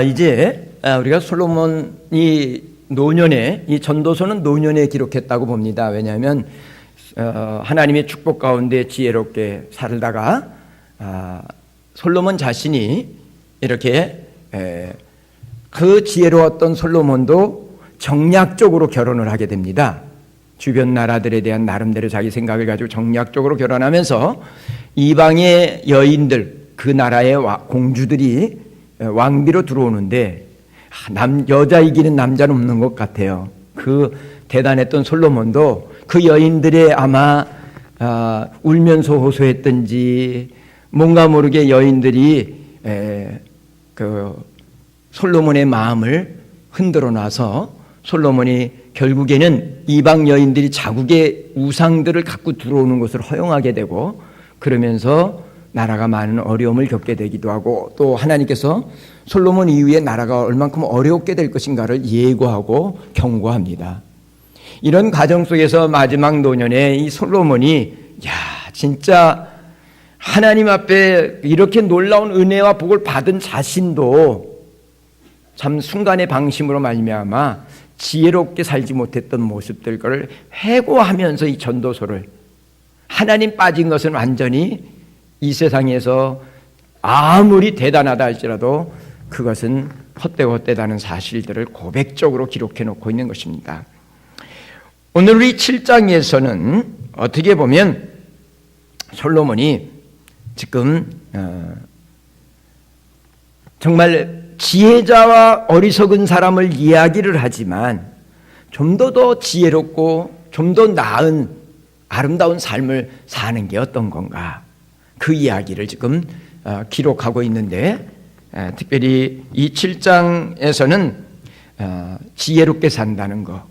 이제 우리가 솔로몬이 노년에, 이 전도서는 노년에 기록했다고 봅니다. 왜냐하면 하나님의 축복 가운데 지혜롭게 살다가 솔로몬 자신이 이렇게 그 지혜로웠던 솔로몬도 정략적으로 결혼을 하게 됩니다. 주변 나라들에 대한 나름대로 자기 생각을 가지고 정략적으로 결혼하면서 이방의 여인들, 그 나라의 공주들이 왕비로 들어오는데 여자 이기는 남자는 없는 것 같아요. 그 대단했던 솔로몬도 그 여인들의 아마 울면서 호소했던지 뭔가 모르게 여인들이 그 솔로몬의 마음을 흔들어 놔서 솔로몬이 결국에는 이방 여인들이 자국의 우상들을 갖고 들어오는 것을 허용하게 되고, 그러면서 나라가 많은 어려움을 겪게 되기도 하고, 또 하나님께서 솔로몬 이후에 나라가 얼만큼 어렵게 될 것인가를 예고하고 경고합니다. 이런 과정 속에서 마지막 노년에 이 솔로몬이 진짜 하나님 앞에 이렇게 놀라운 은혜와 복을 받은 자신도 참 순간의 방심으로 말미암아 지혜롭게 살지 못했던 모습들을 회고하면서 이 전도서를, 하나님 빠진 것은 완전히 이 세상에서 아무리 대단하다 할지라도 그것은 헛되고 헛되다는 사실들을 고백적으로 기록해 놓고 있는 것입니다. 오늘 우리 7장에서는 어떻게 보면 솔로몬이 지금 정말 지혜자와 어리석은 사람을 이야기를 하지만 좀 더 지혜롭고 좀 더 나은 아름다운 삶을 사는 게 어떤 건가, 그 이야기를 지금 기록하고 있는데, 특별히 이 7장에서는 지혜롭게 산다는 것,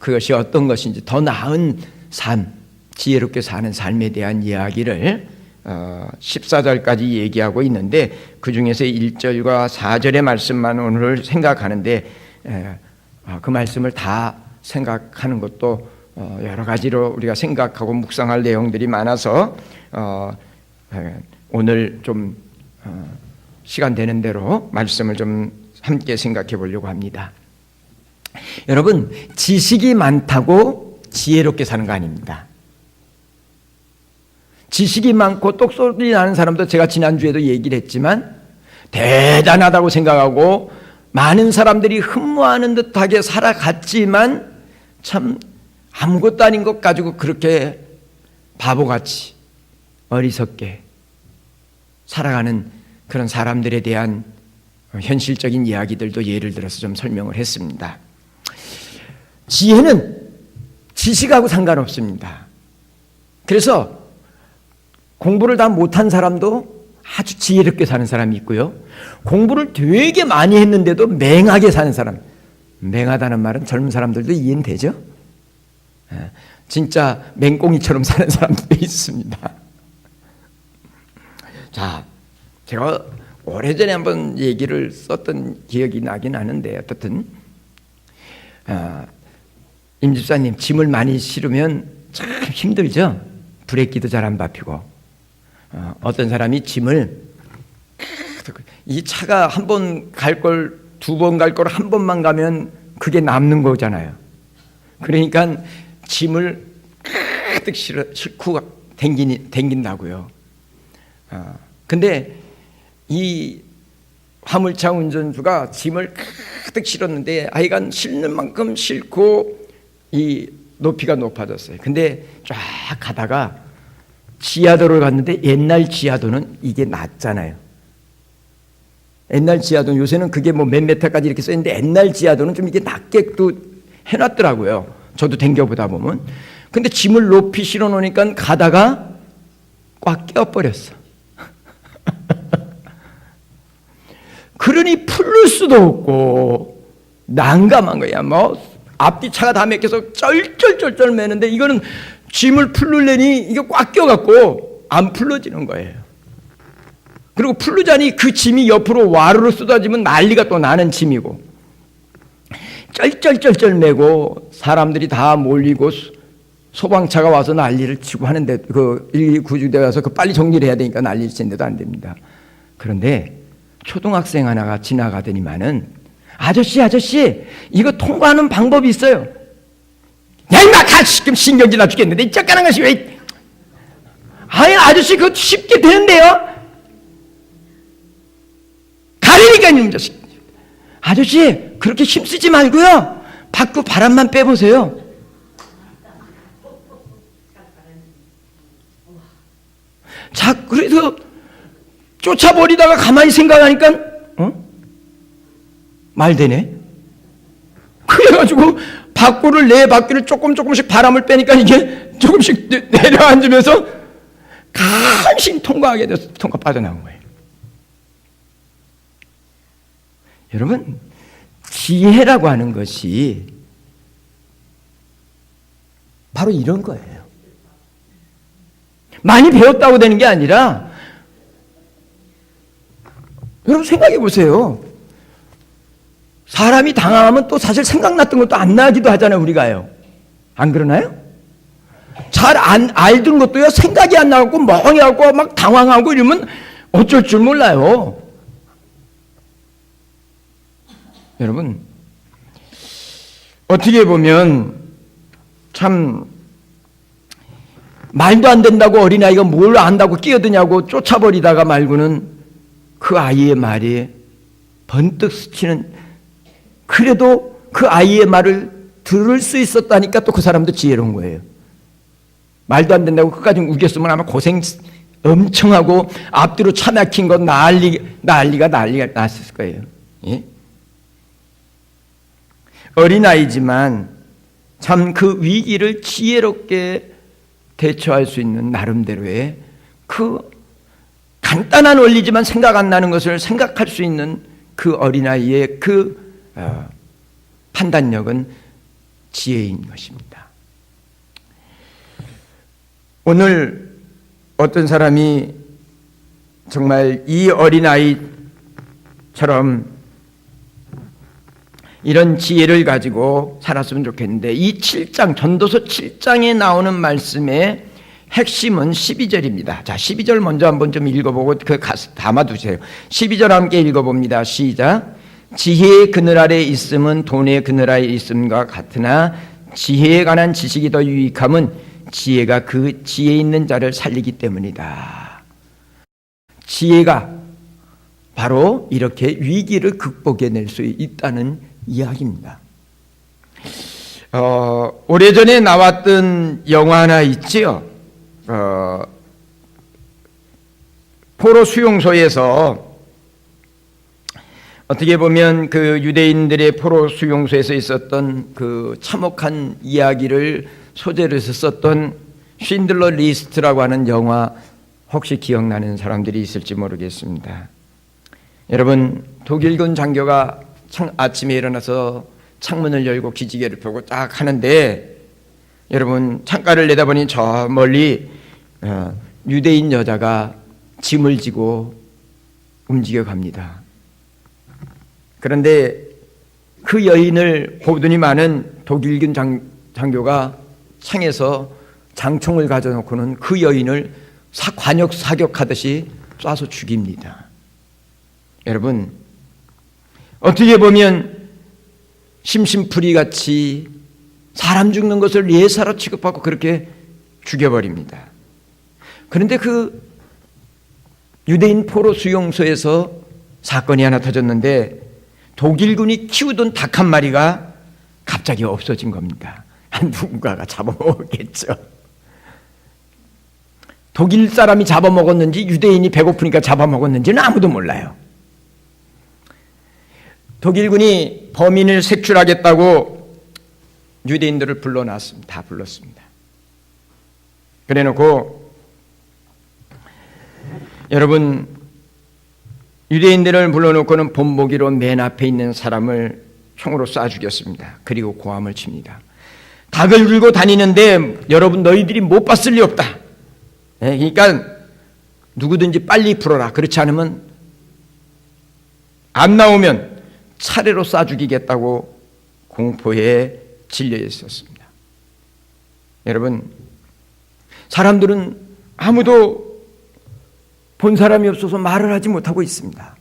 그것이 어떤 것인지, 더 나은 삶, 지혜롭게 사는 삶에 대한 이야기를 14절까지 얘기하고 있는데, 그 중에서 1절과 4절의 말씀만 오늘 생각하는데, 그 말씀을 다 생각하는 것도 여러 가지로 우리가 생각하고 묵상할 내용들이 많아서 오늘 좀 시간 되는 대로 말씀을 좀 함께 생각해 보려고 합니다. 여러분, 지식이 많다고 지혜롭게 사는 거 아닙니다. 지식이 많고 똑소리 나는 사람도 제가 지난주에도 얘기를 했지만 대단하다고 생각하고 많은 사람들이 흠모하는 듯하게 살아갔지만 참 아무것도 아닌 것 가지고 그렇게 바보같이 어리석게 살아가는 그런 사람들에 대한 현실적인 이야기들도 예를 들어서 좀 설명을 했습니다. 지혜는 지식하고 상관없습니다. 그래서 공부를 다 못한 사람도 아주 지혜롭게 사는 사람이 있고요, 공부를 되게 많이 했는데도 맹하게 사는 사람, 맹하다는 말은 젊은 사람들도 이해는 되죠? 진짜 맹꽁이처럼 사는 사람도 있습니다. 자, 제가 오래전에 한번 얘기를 썼던 기억이 나긴 하는데, 어떻든 임 집사님, 짐을 많이 실으면 참 힘들죠? 브레이크도 잘 안 밟히고. 어떤 사람이 짐을, 이 차가 한 번 갈 걸, 두 번 갈 걸 한 번만 가면 그게 남는 거잖아요. 그러니까 짐을 가득 싣고 댕긴다고요. 근데 이 화물차 운전수가 짐을 가득 실었는데 하여간 실는 만큼 싣고 이 높이가 높아졌어요. 근데 쫙 가다가 지하도를 갔는데, 옛날 지하도는 이게 낮잖아요. 옛날 지하도는, 요새는 그게 뭐 몇 메타까지 이렇게 써있는데 옛날 지하도는 좀 이게 낮게 또 해놨더라고요. 저도 댕겨보다 보면. 근데 짐을 높이 실어 놓으니까 가다가 꽉 껴버렸어. 그러니 풀릴 수도 없고 난감한 거야. 뭐 앞뒤 차가 다 맥혀서 쩔쩔쩔쩔 매는데 이거는 짐을 풀르려니 이게 꽉 껴갖고 안 풀러지는 거예요. 그리고 풀르자니 그 짐이 옆으로 와르르 쏟아지면 난리가 또 나는 짐이고, 쩔쩔쩔쩔 매고 사람들이 다 몰리고 소방차가 와서 난리를 치고 하는데, 그 119 구조대 와서 그 빨리 정리를 해야 되니까 난리를 치는데도 안 됩니다. 그런데 초등학생 하나가 지나가더니만은 아저씨 이거 통과하는 방법이 있어요. 야 임마 가 지금 신경질 나 죽겠는데 이 짝깐한 것이 왜 아니 아저씨 그거 쉽게 되는데요. 가리니까 이놈 자식. 아저씨 그렇게 힘쓰지 말고요 밖으로 바람만 빼보세요. 자 그래서 쫓아버리다가 가만히 생각하니까 말 되네. 그래가지고 밖으로 네 바퀴를 조금씩 바람을 빼니까 이게 조금씩 내려앉으면서 간신히 통과하게 돼서 통과 빠져나온 거예요. 여러분 지혜라고 하는 것이 바로 이런 거예요. 많이 배웠다고 되는 게 아니라 여러분 생각해 보세요. 사람이 당황하면 또 사실 생각났던 것도 안 나기도 하잖아요. 우리가요. 안 그러나요? 잘 안 알던 것도요 생각이 안 나고 멍해하고 막 당황하고 이러면 어쩔 줄 몰라요. 여러분 어떻게 보면 참 말도 안 된다고 어린아이가 뭘 안다고 끼어드냐고 쫓아버리다가 말고는 그 아이의 말이 번뜩 스치는, 그래도 그 아이의 말을 들을 수 있었다니까 또 그 사람도 지혜로운 거예요. 말도 안 된다고 끝까지 우겼으면 아마 고생 엄청 하고 앞뒤로 차 막힌 건 난리가 났을 거예요. 예? 어린아이지만 참 그 위기를 지혜롭게 대처할 수 있는 나름대로의 그 간단한 원리지만 생각 안 나는 것을 생각할 수 있는 그 어린아이의 그 판단력은 지혜인 것입니다. 오늘 어떤 사람이 정말 이 어린아이처럼 이런 지혜를 가지고 살았으면 좋겠는데, 이 7장, 전도서 7장에 나오는 말씀의 핵심은 12절입니다. 자, 12절 먼저 한번 좀 읽어보고 그 담아두세요. 12절 함께 읽어봅니다. 시작. 지혜의 그늘 아래 있음은 돈의 그늘 아래 있음과 같으나 지혜에 관한 지식이 더 유익함은 지혜가 그 지혜 있는 자를 살리기 때문이다. 지혜가 바로 이렇게 위기를 극복해낼 수 있다는 이야기입니다. 오래전에 나왔던 영화 하나 있지요. 포로 수용소에서 어떻게 보면 그 유대인들의 포로 수용소에서 있었던 그 참혹한 이야기를 소재로 해서 썼던 쉰들러 리스트라고 하는 영화, 혹시 기억나는 사람들이 있을지 모르겠습니다. 여러분, 독일군 장교가 아침에 일어나서 창문을 열고 기지개를 펴고 딱 하는데, 여러분 창가를 내다보니 저 멀리 유대인 여자가 짐을 지고 움직여 갑니다. 그런데 그 여인을 보더니 많은 독일군 장교가 창에서 장총을 가져놓고는 그 여인을 관역 사격하듯이 쏴서 죽입니다. 여러분, 어떻게 보면 심심풀이같이 사람 죽는 것을 예사로 취급하고 그렇게 죽여버립니다. 그런데 그 유대인 포로 수용소에서 사건이 하나 터졌는데, 독일군이 키우던 닭 한 마리가 갑자기 없어진 겁니다. 누군가가 잡아먹었겠죠. 독일 사람이 잡아먹었는지 유대인이 배고프니까 잡아먹었는지는 아무도 몰라요. 독일군이 범인을 색출하겠다고 유대인들을 불러놨습니다. 다 불렀습니다. 그래놓고, 여러분, 유대인들을 불러놓고는 본보기로 맨 앞에 있는 사람을 총으로 쏴 죽였습니다. 그리고 고함을 칩니다. 닭을 들고 다니는데 여러분 너희들이 못 봤을 리 없다. 그러니까 누구든지 빨리 풀어라. 그렇지 않으면, 안 나오면 차례로 쏴 죽이겠다고 공포에 질려 있었습니다. 여러분, 사람들은 아무도 본 사람이 없어서 말을 하지 못하고 있습니다.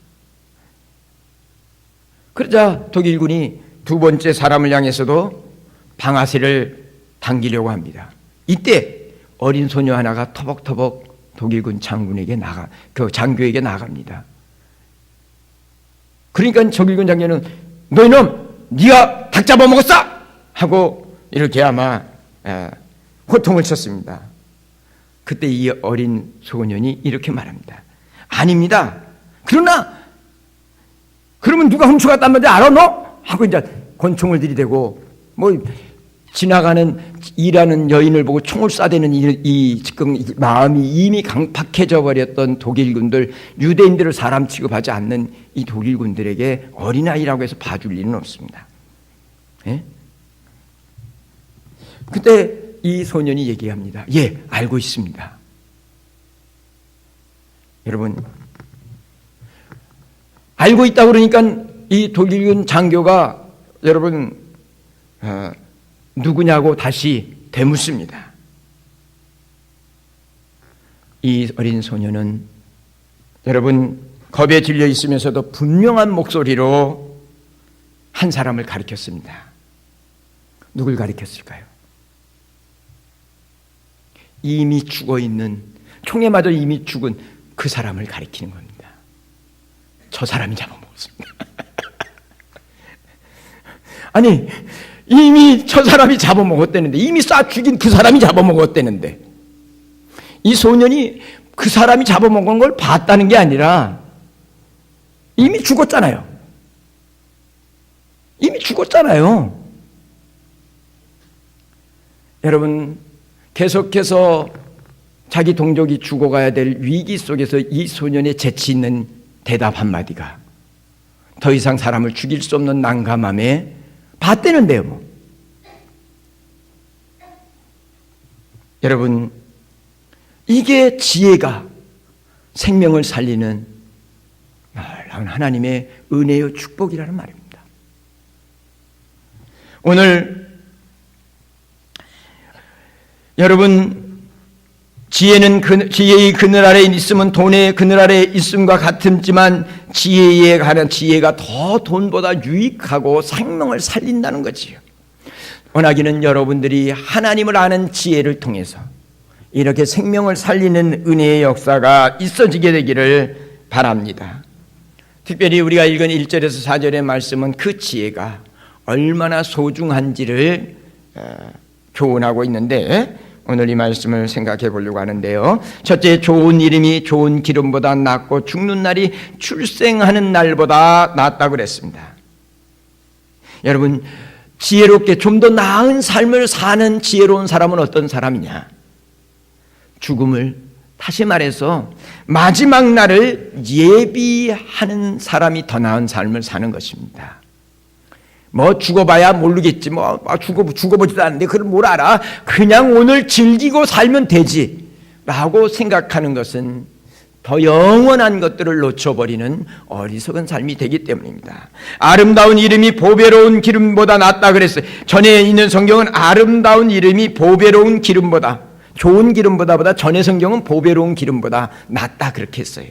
그러자 독일군이 두 번째 사람을 향해서도 방아쇠를 당기려고 합니다. 이때 어린 소녀 하나가 터벅터벅 독일군 장군에게 장교에게 나갑니다. 그러니까 독일군 장교는 너 이놈, 네가 닭 잡아먹었어! 하고 이렇게 아마 호통을 쳤습니다. 그때 이 어린 소년이 이렇게 말합니다. 아닙니다. 그러면 누가 훔쳐갔단 말인지 알아 너? 하고 이제 권총을 들이대고 지나가는 일하는 여인을 보고 총을 쏴대는 이 지금 마음이 이미 강팍해져 버렸던 독일군들, 유대인들을 사람 취급하지 않는 이 독일군들에게 어린아이라고 해서 봐줄 일은 없습니다. 예? 그때 이 소년이 얘기합니다. 예, 알고 있습니다. 여러분, 알고 있다고 그러니까 이 독일군 장교가 여러분 누구냐고 다시 되묻습니다. 이 어린 소녀는 여러분 겁에 질려 있으면서도 분명한 목소리로 한 사람을 가리켰습니다. 누굴 가리켰을까요? 이미 죽어있는, 총에 맞아 이미 죽은 그 사람을 가리키는 겁니다. 저 사람이 잡아먹었습니다. 아니, 이미 저 사람이 잡아먹었다는데, 이미 쏴 죽인 그 사람이 잡아먹었다는데, 이 소년이 그 사람이 잡아먹은 걸 봤다는 게 아니라 이미 죽었잖아요. 이미 죽었잖아요. 여러분, 계속해서 자기 동족이 죽어가야 될 위기 속에서 이 소년의 재치 있는 대답 한마디가 더 이상 사람을 죽일 수 없는 난감함에 봤대는데요. 뭐. 여러분, 이게 지혜가 생명을 살리는 놀라운 하나님의 은혜의 축복이라는 말입니다. 오늘 여러분, 지혜의 그늘 아래에 있으면 돈의 그늘 아래에 있음과 같지만 지혜가 더 돈보다 유익하고 생명을 살린다는 거지요. 원하기는 여러분들이 하나님을 아는 지혜를 통해서 이렇게 생명을 살리는 은혜의 역사가 있어지게 되기를 바랍니다. 특별히 우리가 읽은 1절에서 4절의 말씀은 그 지혜가 얼마나 소중한지를 교훈하고 있는데 오늘 이 말씀을 생각해 보려고 하는데요. 첫째, 좋은 이름이 좋은 기름보다 낫고 죽는 날이 출생하는 날보다 낫다고 그랬습니다. 여러분, 지혜롭게 좀 더 나은 삶을 사는 지혜로운 사람은 어떤 사람이냐? 죽음을, 다시 말해서 마지막 날을 예비하는 사람이 더 나은 삶을 사는 것입니다. 죽어봐야 모르겠지. 죽어보지도 않는데 그걸 뭘 알아? 그냥 오늘 즐기고 살면 되지 라고 생각하는 것은 더 영원한 것들을 놓쳐버리는 어리석은 삶이 되기 때문입니다. 아름다운 이름이 보배로운 기름보다 낫다 그랬어요. 전에 있는 성경은 아름다운 이름이 보배로운 기름보다, 좋은 기름보다 전에 성경은 보배로운 기름보다 낫다 그렇게 했어요.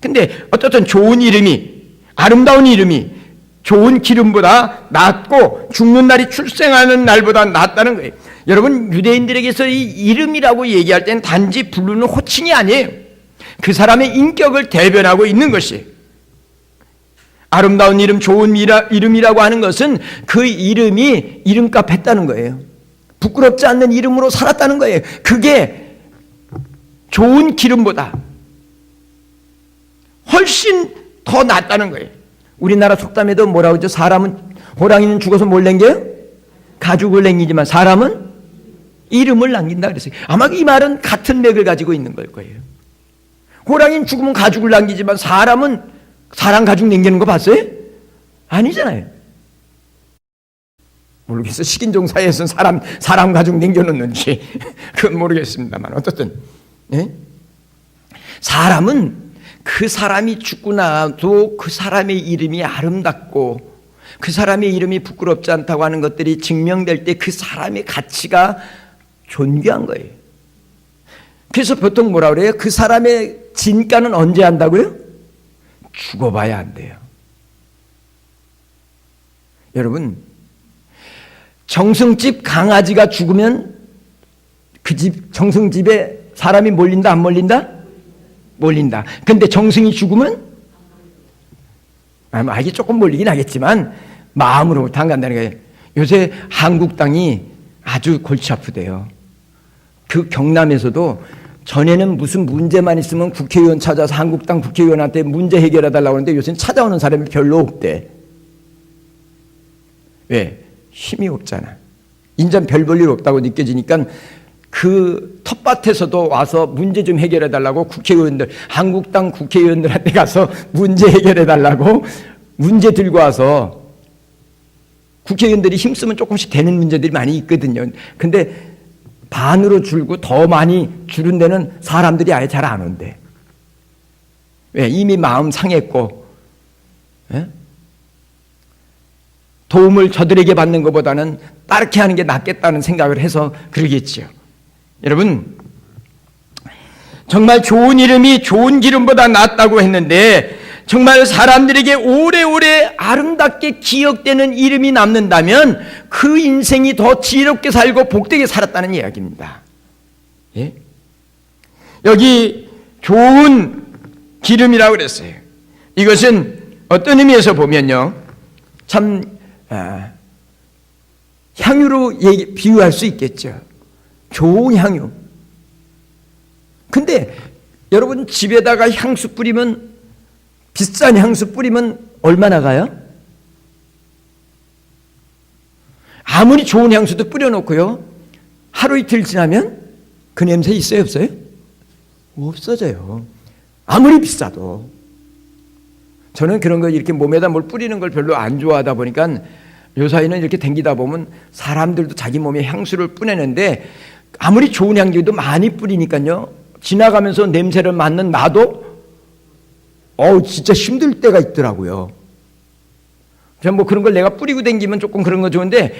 근데 어쨌든 좋은 이름이, 아름다운 이름이 좋은 기름보다 낫고 죽는 날이 출생하는 날보다 낫다는 거예요. 여러분, 유대인들에게서 이 이름이라고 얘기할 때는 단지 부르는 호칭이 아니에요. 그 사람의 인격을 대변하고 있는 것이, 아름다운 이름, 좋은 이름이라고 하는 것은 그 이름이 이름값 했다는 거예요. 부끄럽지 않는 이름으로 살았다는 거예요. 그게 좋은 기름보다 훨씬 더 낫다는 거예요. 우리나라 속담에도 뭐라고 하죠? 사람은, 호랑이는 죽어서 뭘 남겨요? 가죽을 남기지만 사람은 이름을 남긴다 그랬어요. 아마 이 말은 같은 맥을 가지고 있는 걸 거예요. 호랑이는 죽으면 가죽을 남기지만 사람은 사람 가죽 남기는 거 봤어요? 아니잖아요. 모르겠어요. 식인종 사이에서는 사람 가죽 남겨놓는지 그건 모르겠습니다만 어쨌든 사람은 그 사람이 죽고 나도 그 사람의 이름이 아름답고 그 사람의 이름이 부끄럽지 않다고 하는 것들이 증명될 때 그 사람의 가치가 존귀한 거예요. 그래서 보통 뭐라 그래요? 그 사람의 진가는 언제 한다고요? 죽어봐야 한대요. 여러분, 정승집 강아지가 죽으면 그 집, 정승집에 사람이 몰린다, 안 몰린다? 몰린다. 근데 정승이 죽으면? 이게 조금 몰리긴 하겠지만 마음으로 안 간다는 거예요. 요새 한국 땅이 아주 골치 아프대요. 그 경남에서도 전에는 무슨 문제만 있으면 국회의원 찾아서 한국당 국회의원한테 문제 해결해달라고 하는데 요새는 찾아오는 사람이 별로 없대. 왜? 힘이 없잖아. 인간 별 볼 일 없다고 느껴지니까 그 텃밭에서도 와서 문제 좀 해결해달라고 국회의원들, 한국당 국회의원들한테 가서 문제 해결해달라고 문제 들고 와서 국회의원들이 힘쓰면 조금씩 되는 문제들이 많이 있거든요. 근데 반으로 줄고 더 많이 줄은 데는 사람들이 아예 잘 안 온대. 왜? 이미 마음 상했고, 예? 도움을 저들에게 받는 것보다는 따르게 하는 게 낫겠다는 생각을 해서 그러겠지요. 여러분, 정말 좋은 이름이 좋은 기름보다 낫다고 했는데 정말 사람들에게 오래오래 아름답게 기억되는 이름이 남는다면 그 인생이 더 지혜롭게 살고 복되게 살았다는 이야기입니다. 예? 여기 좋은 기름이라고 그랬어요. 이것은 어떤 의미에서 보면요, 참 향유로 비유할 수 있겠죠. 좋은 향유. 근데 여러분 집에다가 향수 뿌리면, 비싼 향수 뿌리면 얼마나 가요? 아무리 좋은 향수도 뿌려놓고요, 하루 이틀 지나면 그 냄새 있어요, 없어요? 없어져요. 아무리 비싸도. 저는 그런 거 이렇게 몸에다 뭘 뿌리는 걸 별로 안 좋아하다 보니까 요사이는 이렇게 댕기다 보면 사람들도 자기 몸에 향수를 뿌내는데 아무리 좋은 향기도 많이 뿌리니까요, 지나가면서 냄새를 맡는 나도 진짜 힘들 때가 있더라고요. 그냥 뭐 그런 걸 내가 뿌리고 댕기면 조금 그런 거 좋은데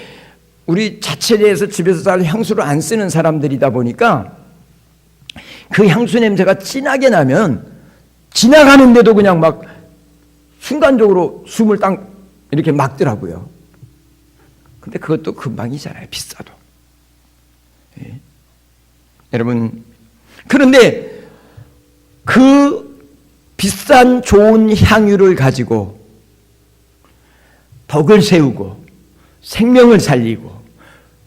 우리 자체내에서 집에서 잘 향수를 안 쓰는 사람들이다 보니까 그 향수 냄새가 진하게 나면 지나가는데도 그냥 막 순간적으로 숨을 딱 이렇게 막더라고요. 근데 그것도 금방이잖아요, 비싸도. 예. 여러분, 그런데 그 비싼 좋은 향유를 가지고 덕을 세우고 생명을 살리고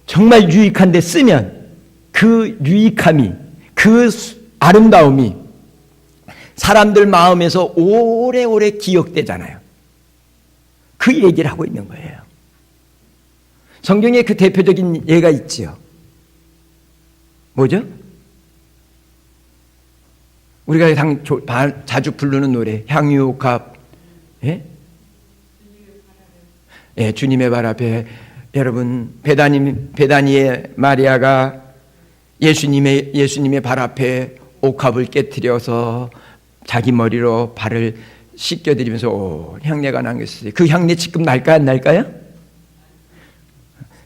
정말 유익한 데 쓰면 그 유익함이, 그 아름다움이 사람들 마음에서 오래오래 기억되잖아요. 그 얘기를 하고 있는 거예요. 성경에 그 대표적인 예가 있지요. 뭐죠? 우리가 자주 부르는 노래, 향유옥합. 예? 예, 주님의 발 앞에. 여러분, 베다니의 마리아가 예수님의 발 앞에 옥합을 깨뜨려서 자기 머리로 발을 씻겨드리면서 향내가 난 것이에요. 그 향내 지금 날까요, 안 날까요?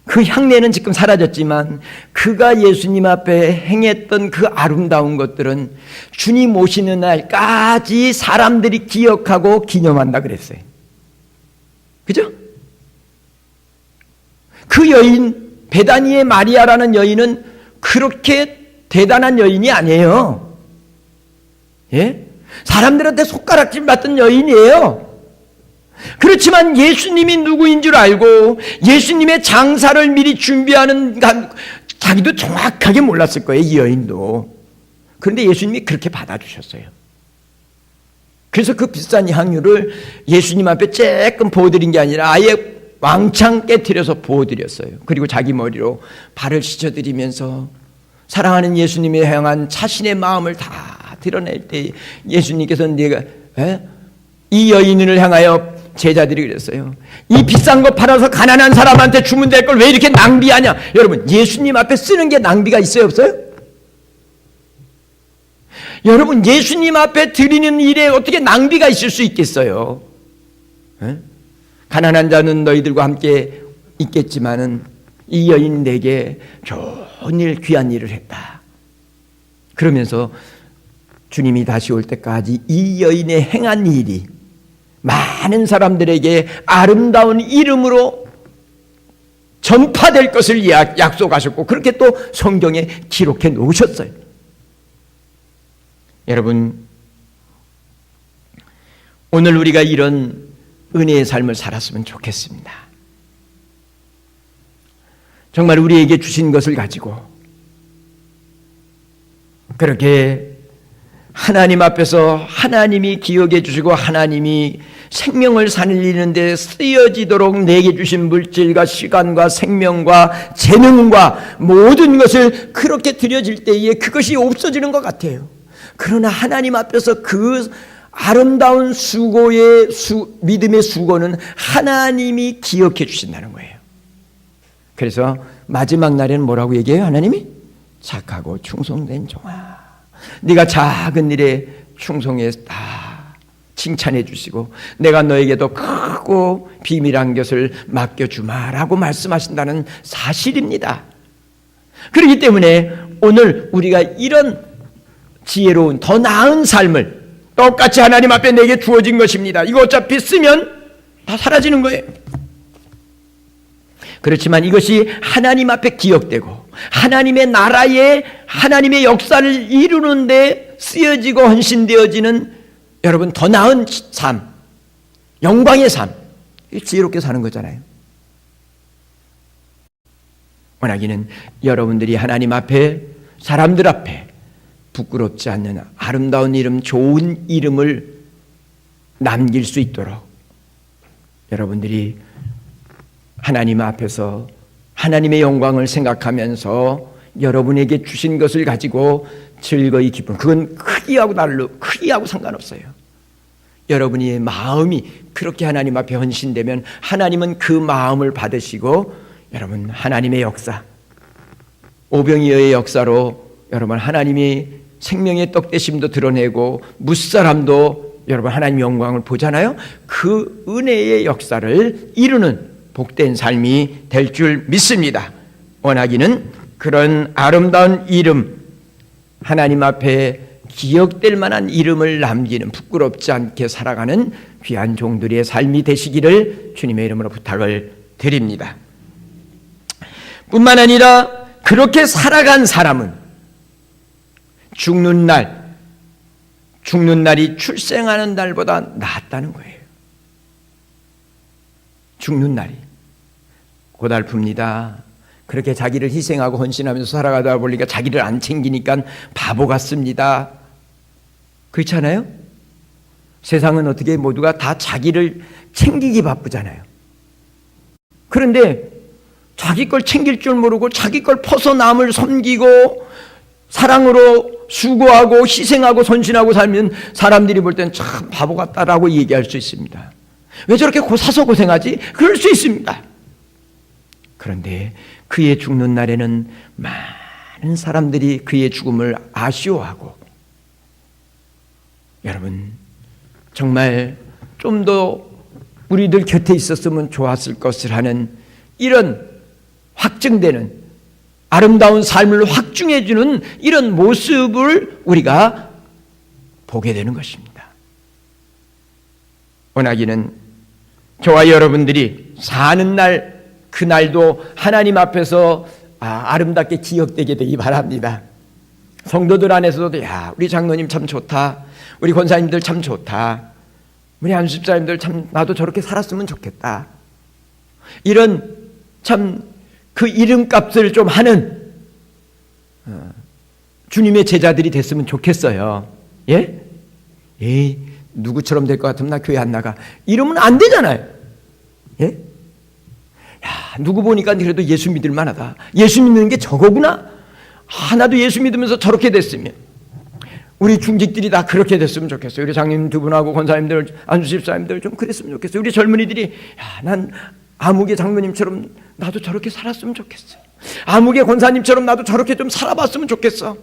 그 향내는 지금 사라졌지만 그가 예수님 앞에 행했던 그 아름다운 것들은 주님 오시는 날까지 사람들이 기억하고 기념한다 그랬어요. 그죠? 그 여인, 베다니의 마리아라는 여인은 그렇게 대단한 여인이 아니에요. 예? 사람들한테 손가락질 받던 여인이에요. 그렇지만 예수님이 누구인 줄 알고 예수님의 장사를 미리 준비하는, 자기도 정확하게 몰랐을 거예요, 이 여인도. 그런데 예수님이 그렇게 받아주셨어요. 그래서 그 비싼 향유를 예수님 앞에 조금 부어드린 게 아니라 아예 왕창 깨트려서 부어드렸어요. 그리고 자기 머리로 발을 씻어드리면서 사랑하는 예수님에 향한 자신의 마음을 다 드러낼 때 예수님께서는 이 여인을 향하여 제자들이 그랬어요. 이 비싼 거 팔아서 가난한 사람한테 주면 될 걸 왜 이렇게 낭비하냐. 여러분, 예수님 앞에 쓰는 게 낭비가 있어요, 없어요? 여러분, 예수님 앞에 드리는 일에 어떻게 낭비가 있을 수 있겠어요? 에? 가난한 자는 너희들과 함께 있겠지만은 이 여인 내게 좋은 일, 귀한 일을 했다. 그러면서 주님이 다시 올 때까지 이 여인의 행한 일이 많은 사람들에게 아름다운 이름으로 전파될 것을 약속하셨고 그렇게 또 성경에 기록해 놓으셨어요. 여러분, 오늘 우리가 이런 은혜의 삶을 살았으면 좋겠습니다. 정말 우리에게 주신 것을 가지고 그렇게 하나님 앞에서 하나님이 기억해 주시고 하나님이 생명을 살리는데 쓰여지도록 내게 주신 물질과 시간과 생명과 재능과 모든 것을 그렇게 드려질 때에 그것이 없어지는 것 같아요. 그러나 하나님 앞에서 그 아름다운 수고의 믿음의 수고는 하나님이 기억해 주신다는 거예요. 그래서 마지막 날에는 뭐라고 얘기해요? 하나님이 착하고 충성된 종아, 네가 작은 일에 충성했다 칭찬해 주시고 내가 너에게도 크고 비밀한 것을 맡겨주마라고 말씀하신다는 사실입니다. 그렇기 때문에 오늘 우리가 이런 지혜로운 더 나은 삶을 똑같이 하나님 앞에 내게 주어진 것입니다. 이거 어차피 쓰면 다 사라지는 거예요. 그렇지만 이것이 하나님 앞에 기억되고 하나님의 나라에 하나님의 역사를 이루는 데 쓰여지고 헌신되어지는 여러분 더 나은 삶, 영광의 삶, 지혜롭게 사는 거잖아요. 원하기는 여러분들이 하나님 앞에 사람들 앞에 부끄럽지 않는 아름다운 이름, 좋은 이름을 남길 수 있도록 여러분들이 하나님 앞에서 하나님의 영광을 생각하면서 여러분에게 주신 것을 가지고 즐거이 기쁨, 그건 크기하고 상관없어요. 여러분의 마음이 그렇게 하나님 앞에 헌신되면 하나님은 그 마음을 받으시고 여러분 하나님의 역사, 오병이어의 역사로 여러분 하나님이 생명의 떡되심도 드러내고 무사람도 여러분 하나님 영광을 보잖아요. 그 은혜의 역사를 이루는 복된 삶이 될 줄 믿습니다. 원하기는 그런 아름다운 이름, 하나님 앞에 기억될 만한 이름을 남기는 부끄럽지 않게 살아가는 귀한 종들의 삶이 되시기를 주님의 이름으로 부탁을 드립니다. 뿐만 아니라 그렇게 살아간 사람은 죽는 날이 출생하는 날보다 낫다는 거예요. 죽는 날이 고달픕니다. 그렇게 자기를 희생하고 헌신하면서 살아가다 보니까 자기를 안 챙기니까 바보 같습니다. 그렇잖아요? 세상은 어떻게 모두가 다 자기를 챙기기 바쁘잖아요. 그런데 자기 걸 챙길 줄 모르고 자기 걸 퍼서 남을 섬기고 사랑으로 수고하고 희생하고 헌신하고 살면 사람들이 볼 때는 참 바보 같다라고 얘기할 수 있습니다. 왜 저렇게 사서 고생하지? 그럴 수 있습니다. 그런데 그의 죽는 날에는 많은 사람들이 그의 죽음을 아쉬워하고 여러분 정말 좀 더 우리들 곁에 있었으면 좋았을 것을 하는 이런 확증되는 아름다운 삶을 확증해 주는 이런 모습을 우리가 보게 되는 것입니다. 원하기는 저와 여러분들이 사는 날 그날도 하나님 앞에서 아름답게 기억되게 되기 바랍니다. 성도들 안에서도 야 우리 장로님 참 좋다, 우리 권사님들 참 좋다, 우리 안수집사님들 참 나도 저렇게 살았으면 좋겠다, 이런 참 그 이름값을 좀 하는 주님의 제자들이 됐으면 좋겠어요. 예? 에이, 누구처럼 될 것 같으면 나 교회 안 나가, 이러면 안 되잖아요. 예? 야, 누구 보니까 그래도 예수 믿을 만하다, 예수 믿는 게 저거구나, 나도 예수 믿으면서 저렇게 됐으면, 우리 중직들이 다 그렇게 됐으면 좋겠어요. 우리 장님 두 분하고 권사님들, 안수집사님들 좀 그랬으면 좋겠어요. 우리 젊은이들이 야, 난 아무개 장로님처럼 나도 저렇게 살았으면 좋겠어, 아무개 권사님처럼 나도 저렇게 좀 살아봤으면 좋겠어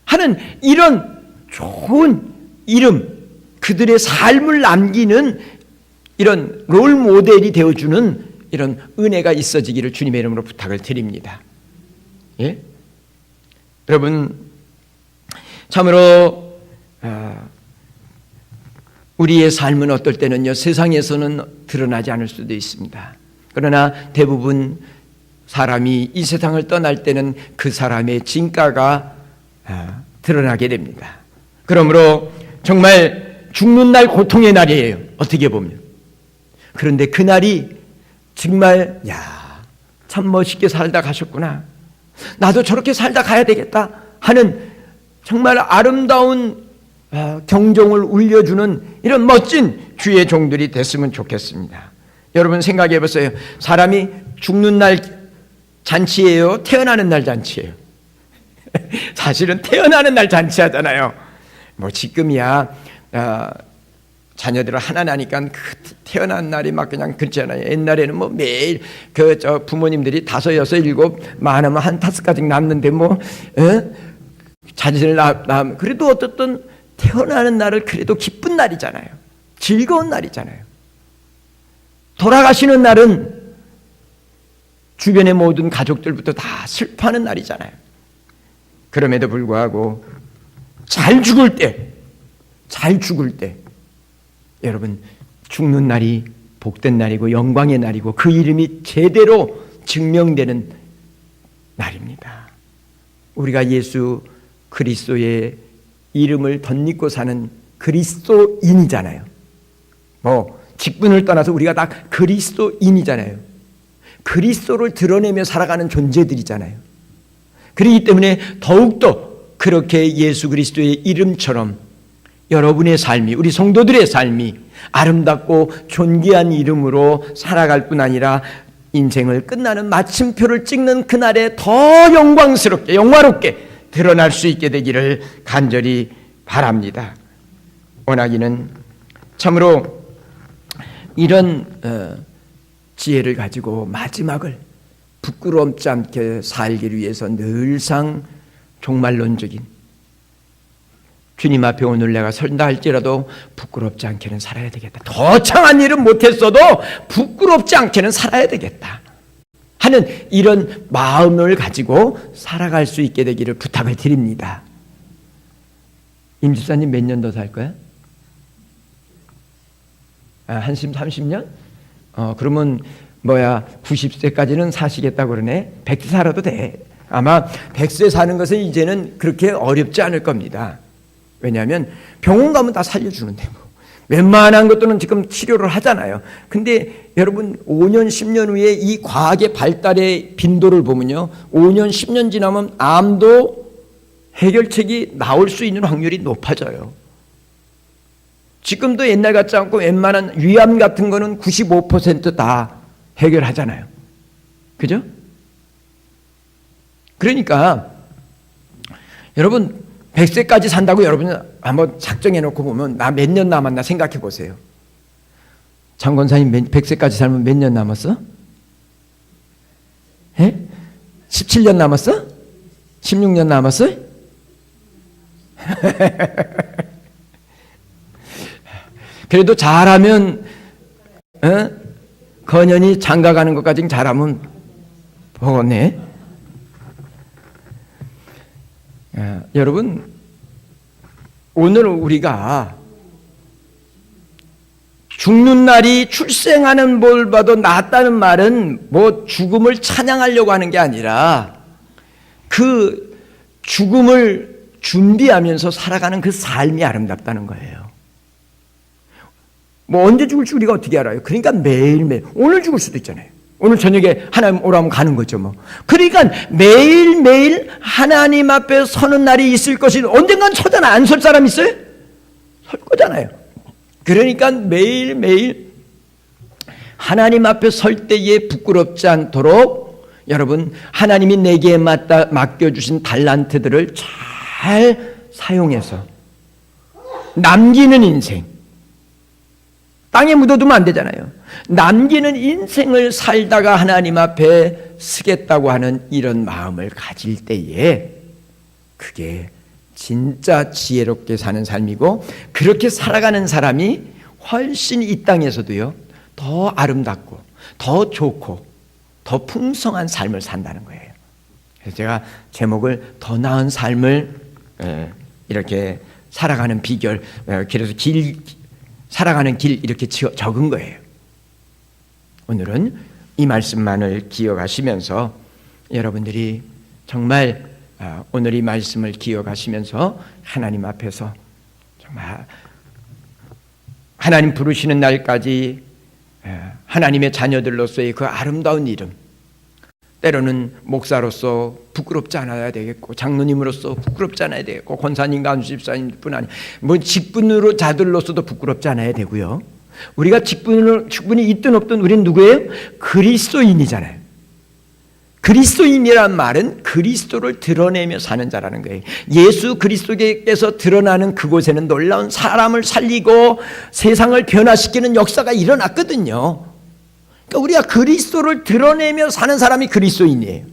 하는 이런 좋은 이름, 그들의 삶을 남기는 이런 롤 모델이 되어주는 이런 은혜가 있어지기를 주님의 이름으로 부탁을 드립니다. 예? 여러분 참으로 우리의 삶은 어떨 때는요 세상에서는 드러나지 않을 수도 있습니다. 그러나 대부분 사람이 이 세상을 떠날 때는 그 사람의 진가가 드러나게 됩니다. 그러므로 정말 죽는 날 고통의 날이에요. 어떻게 보면. 그런데 그 날이 정말 참 멋있게 살다 가셨구나. 나도 저렇게 살다 가야 되겠다 하는 정말 아름다운 경종을 울려주는 이런 멋진 주의 종들이 됐으면 좋겠습니다. 여러분 생각해 보세요. 사람이 죽는 날 잔치예요? 태어나는 날 잔치예요? 사실은 태어나는 날 잔치하잖아요. 뭐 지금이야 자녀들을 하나 나니까 그 태어난 날이 막 그냥 그렇잖아요. 옛날에는 뭐 매일 부모님들이 5, 6, 7 많으면 한 5가지 낳는데 뭐 자녀를 낳으면 그래도 어떻든 태어나는 날을 그래도 기쁜 날이잖아요. 즐거운 날이잖아요. 돌아가시는 날은 주변의 모든 가족들부터 다 슬퍼하는 날이잖아요. 그럼에도 불구하고 잘 죽을 때 여러분 죽는 날이 복된 날이고 영광의 날이고 그 이름이 제대로 증명되는 날입니다. 우리가 예수 그리스도의 이름을 덧입고 사는 그리스도인이잖아요. 뭐 직분을 떠나서 우리가 다 그리스도인이잖아요. 그리스도를 드러내며 살아가는 존재들이잖아요. 그렇기 때문에 더욱더 그렇게 예수 그리스도의 이름처럼 여러분의 삶이, 우리 성도들의 삶이 아름답고 존귀한 이름으로 살아갈 뿐 아니라 인생을 끝나는 마침표를 찍는 그날에 더 영광스럽게 영화롭게 드러날 수 있게 되기를 간절히 바랍니다. 원하기는 참으로 이런 지혜를 가지고 마지막을 부끄럽지 않게 살기를 위해서 늘상 종말론적인 주님 앞에 오늘 내가 선다 할지라도 부끄럽지 않게는 살아야 되겠다. 거창한 일은 못했어도 부끄럽지 않게는 살아야 되겠다 하는 이런 마음을 가지고 살아갈 수 있게 되기를 부탁을 드립니다. 임 집사님 몇 년 더 살 거야? 한 30년? 그러면 90세까지는 사시겠다고 그러네. 100세 살아도 돼. 아마 100세 사는 것은 이제는 그렇게 어렵지 않을 겁니다. 왜냐하면 병원 가면 다 살려주는데 뭐. 웬만한 것들은 지금 치료를 하잖아요. 근데 여러분 5년 10년 후에 이 과학의 발달의 빈도를 보면요, 5년 10년 지나면 암도 해결책이 나올 수 있는 확률이 높아져요. 지금도 옛날 같지 않고 웬만한 위암 같은 거는 95% 다 해결하잖아요. 그죠? 그러니까 여러분 100세까지 산다고 여러분 한번 작정해 놓고 보면 나 몇 년 남았나 생각해 보세요. 장 권사님 100세까지 살면 몇 년 남았어? 17년 남았어? 16년 남았어? 그래도 잘하면 건연히 장가 가는 것까지 잘하면 보겠네. 여러분 오늘 우리가 죽는 날이 출생하는 볼보다 낫다는 말은 뭐 죽음을 찬양하려고 하는 게 아니라 그 죽음을 준비하면서 살아가는 그 삶이 아름답다는 거예요. 뭐 언제 죽을지 우리가 어떻게 알아요? 그러니까 매일매일, 오늘 죽을 수도 있잖아요. 오늘 저녁에 하나님 오라면 가는 거죠 뭐. 그러니까 매일매일 하나님 앞에 서는 날이 있을 것이, 언젠간 서잖아. 안 설 사람 있어요? 설 거잖아요. 그러니까 매일매일 하나님 앞에 설 때에 부끄럽지 않도록 여러분 하나님이 내게 맡겨주신 달란트들을 잘 사용해서 남기는 인생, 땅에 묻어두면 안 되잖아요. 남기는 인생을 살다가 하나님 앞에 서겠다고 하는 이런 마음을 가질 때에 그게 진짜 지혜롭게 사는 삶이고, 그렇게 살아가는 사람이 훨씬 이 땅에서도요 더 아름답고 더 좋고 더 풍성한 삶을 산다는 거예요. 그래서 제가 제목을 더 나은 삶을 이렇게 살아가는 비결, 그래서 살아가는 길 이렇게 적은 거예요. 오늘은 이 말씀만을 기억하시면서 여러분들이 정말 오늘 이 말씀을 기억하시면서 하나님 앞에서 정말 하나님 부르시는 날까지 하나님의 자녀들로서의 그 아름다운 이름, 때로는 목사로서 부끄럽지 않아야 되겠고 장로님으로서 부끄럽지 않아야 되겠고 권사님, 간수집사님뿐 아니라 직분으로 자들로서도 부끄럽지 않아야 되고요. 우리가 직분이 있든 없든 우리는 누구예요? 그리스도인이잖아요. 그리스도인이란 말은 그리스도를 드러내며 사는 자라는 거예요. 예수 그리스도께서 드러나는 그곳에는 놀라운 사람을 살리고 세상을 변화시키는 역사가 일어났거든요. 그러니까 우리가 그리스도를 드러내며 사는 사람이 그리스도인이에요.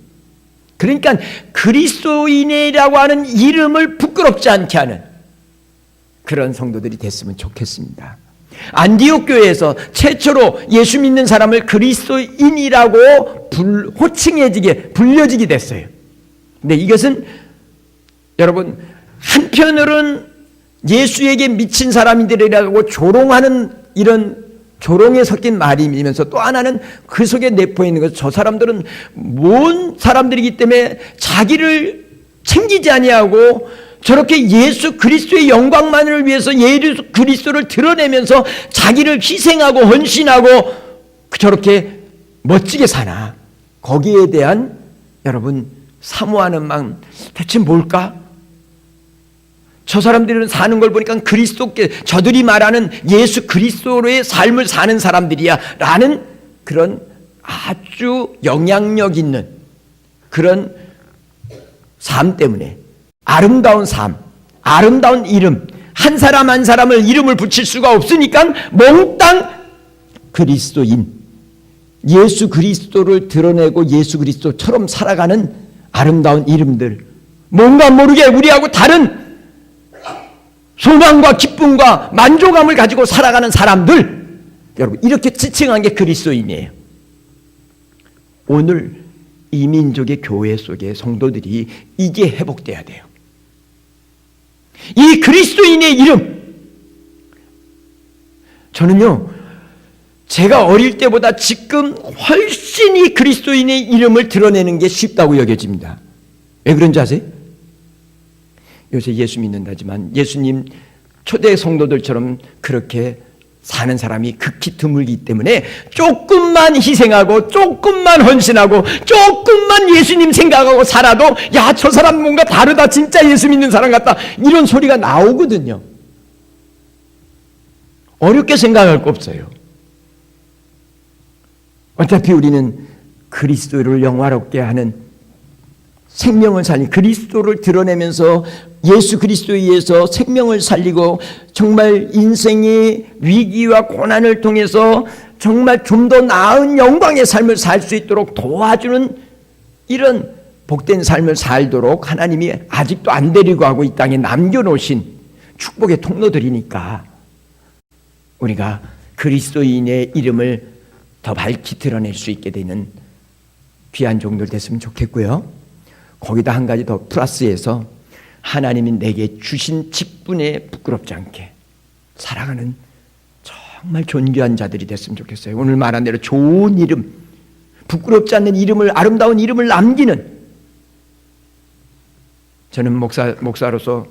그러니까 그리스도인이라고 하는 이름을 부끄럽지 않게 하는 그런 성도들이 됐으면 좋겠습니다. 안디옥 교회에서 최초로 예수 믿는 사람을 그리스도인이라고 호칭해지게 불려지게 됐어요. 근데 이것은 여러분 한편으로는 예수에게 미친 사람들이라고 조롱하는 이런 조롱에 섞인 말이면서 또 하나는 그 속에 내포해 있는 것은 저 사람들은 뭔 사람들이기 때문에 자기를 챙기지 아니하고 저렇게 예수 그리스도의 영광만을 위해서 예수 그리스도를 드러내면서 자기를 희생하고 헌신하고 저렇게 멋지게 사나. 거기에 대한 여러분 사모하는 마음 대체 뭘까? 저 사람들은 사는 걸 보니까 그리스도께 저들이 말하는 예수 그리스도로의 삶을 사는 사람들이야 라는 그런 아주 영향력 있는 그런 삶 때문에 아름다운 삶, 아름다운 이름, 한 사람 한 사람을 이름을 붙일 수가 없으니까 몽땅 그리스도인, 예수 그리스도를 드러내고 예수 그리스도처럼 살아가는 아름다운 이름들, 뭔가 모르게 우리하고 다른 소망과 기쁨과 만족감을 가지고 살아가는 사람들, 여러분 이렇게 지칭한 게 그리스도인이에요. 오늘 이 민족의 교회 속의 성도들이 이게 회복돼야 돼요. 이 그리스도인의 이름, 저는요 제가 어릴 때보다 지금 훨씬 이 그리스도인의 이름을 드러내는 게 쉽다고 여겨집니다. 왜 그런지 아세요? 요새 예수 믿는다지만 예수님 초대 성도들처럼 그렇게 사는 사람이 극히 드물기 때문에 조금만 희생하고 조금만 헌신하고 조금만 예수님 생각하고 살아도 야, 저 사람 뭔가 다르다, 진짜 예수 믿는 사람 같다, 이런 소리가 나오거든요. 어렵게 생각할 거 없어요. 어차피 우리는 그리스도를 영화롭게 하는 생명을 살린 그리스도를 드러내면서 예수 그리스도에 의해서 생명을 살리고 정말 인생의 위기와 고난을 통해서 정말 좀 더 나은 영광의 삶을 살 수 있도록 도와주는 이런 복된 삶을 살도록 하나님이 아직도 안 데리고 하고 이 땅에 남겨놓으신 축복의 통로들이니까 우리가 그리스도인의 이름을 더 밝히 드러낼 수 있게 되는 귀한 종들 됐으면 좋겠고요. 거기다 한 가지 더 플러스해서 하나님이 내게 주신 직분에 부끄럽지 않게 살아가는 정말 존귀한 자들이 됐으면 좋겠어요. 오늘 말한 대로 좋은 이름, 부끄럽지 않는 이름을, 아름다운 이름을 남기는, 저는 목사로서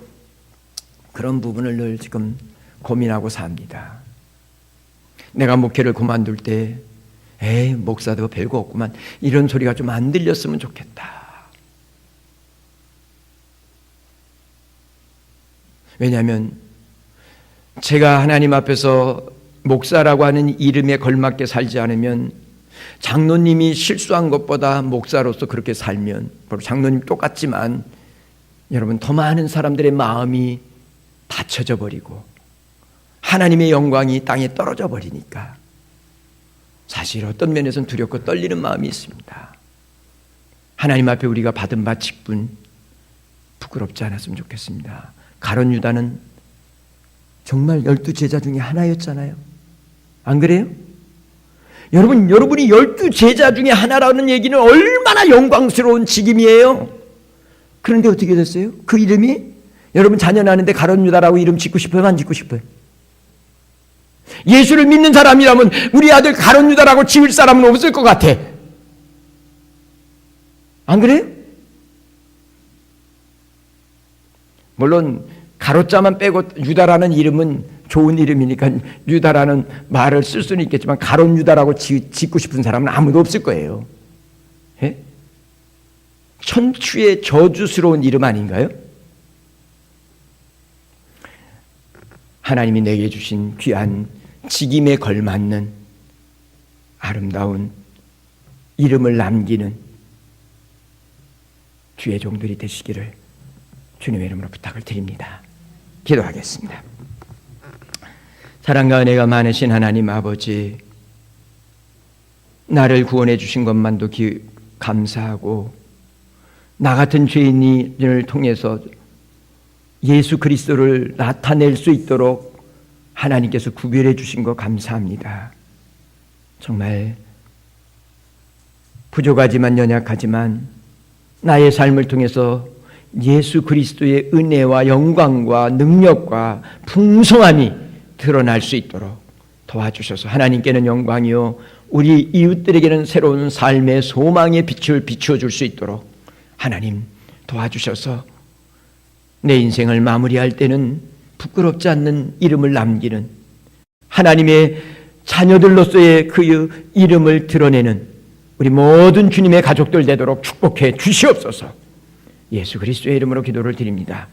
그런 부분을 늘 지금 고민하고 삽니다. 내가 목회를 그만둘 때 에이 목사도 별거 없구만 이런 소리가 좀 안 들렸으면 좋겠다. 왜냐하면 제가 하나님 앞에서 목사라고 하는 이름에 걸맞게 살지 않으면, 장로님이 실수한 것보다 목사로서 그렇게 살면, 장로님 똑같지만 여러분 더 많은 사람들의 마음이 닫혀져 버리고 하나님의 영광이 땅에 떨어져 버리니까 사실 어떤 면에서는 두렵고 떨리는 마음이 있습니다. 하나님 앞에 우리가 받은 바 직분 부끄럽지 않았으면 좋겠습니다. 가룟 유다는 정말 12제자 중에 하나였잖아요. 안 그래요? 여러분이 12제자 중에 하나라는 얘기는 얼마나 영광스러운 직임이에요. 그런데 어떻게 됐어요? 그 이름이, 여러분 자녀 낳는데 가룟 유다라고 이름 짓고 싶어요? 안 짓고 싶어요? 예수를 믿는 사람이라면 우리 아들 가룟 유다라고 지을 사람은 없을 것 같아. 안 그래요? 물론 가로자만 빼고 유다라는 이름은 좋은 이름이니까 유다라는 말을 쓸 수는 있겠지만 가룟 유다라고 짓고 싶은 사람은 아무도 없을 거예요. 예? 천추의 저주스러운 이름 아닌가요? 하나님이 내게 주신 귀한 직임에 걸맞는 아름다운 이름을 남기는 주의 종들이 되시기를 주님의 이름으로 부탁을 드립니다. 기도하겠습니다. 사랑과 은혜가 많으신 하나님 아버지, 나를 구원해 주신 것만도 감사하고 나 같은 죄인을 통해서 예수 그리스도를 나타낼 수 있도록 하나님께서 구별해 주신 것 감사합니다. 정말 부족하지만 연약하지만 나의 삶을 통해서 예수 그리스도의 은혜와 영광과 능력과 풍성함이 드러날 수 있도록 도와주셔서 하나님께는 영광이요 우리 이웃들에게는 새로운 삶의 소망의 빛을 비추어 줄 수 있도록 하나님 도와주셔서 내 인생을 마무리할 때는 부끄럽지 않는 이름을 남기는 하나님의 자녀들로서의 그 이름을 드러내는 우리 모든 주님의 가족들 되도록 축복해 주시옵소서. 예수 그리스도의 이름으로 기도를 드립니다.